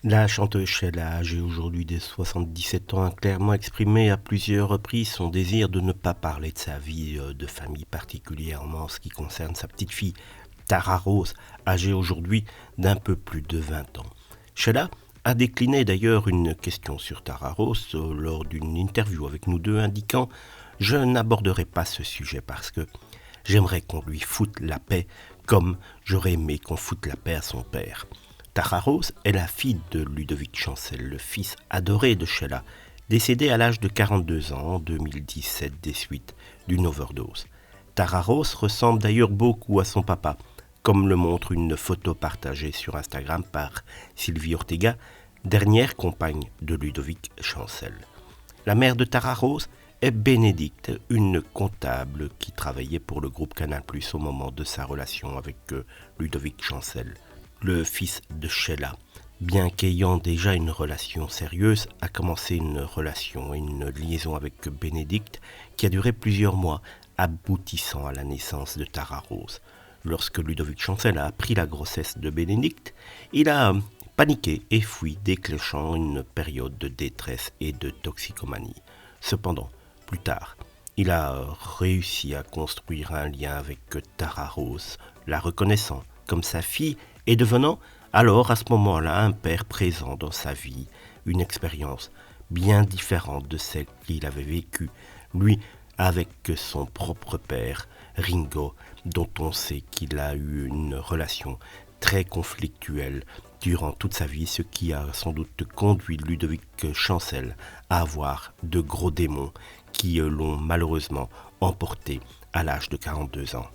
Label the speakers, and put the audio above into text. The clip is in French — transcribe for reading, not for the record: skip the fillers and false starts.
Speaker 1: La chanteuse Sheila, âgée aujourd'hui de 77 ans, a clairement exprimé à plusieurs reprises son désir de ne pas parler de sa vie de famille, particulièrement en ce qui concerne sa petite fille, Tara Rose, âgée aujourd'hui d'un peu plus de 20 ans. Sheila a décliné d'ailleurs une question sur Tara Rose lors d'une interview avec nous deux, indiquant « Je n'aborderai pas ce sujet parce que j'aimerais qu'on lui foute la paix comme j'aurais aimé qu'on foute la paix à son père. » Tara Rose est la fille de Ludovic Chancel, le fils adoré de Sheila, décédé à l'âge de 42 ans en 2017 des suites d'une overdose. Tara Rose ressemble d'ailleurs beaucoup à son papa, comme le montre une photo partagée sur Instagram par Sylvie Ortega, dernière compagne de Ludovic Chancel. La mère de Tara Rose est Bénédicte, une comptable qui travaillait pour le groupe Canal+ au moment de sa relation avec Ludovic Chancel. Le fils de Sheila, bien qu'ayant déjà une relation sérieuse, a commencé une relation et une liaison avec Bénédicte qui a duré plusieurs mois, aboutissant à la naissance de Tara Rose. Lorsque Ludovic Chancel a appris la grossesse de Bénédicte, il a paniqué et fui, déclenchant une période de détresse et de toxicomanie. Cependant, plus tard, il a réussi à construire un lien avec Tara Rose, la reconnaissant comme sa fille et devenant alors à ce moment-là un père présent dans sa vie, une expérience bien différente de celle qu'il avait vécue, lui avec son propre père, Ringo, dont on sait qu'il a eu une relation très conflictuelle durant toute sa vie, ce qui a sans doute conduit Ludovic Chancel à avoir de gros démons qui l'ont malheureusement emporté à l'âge de 42 ans.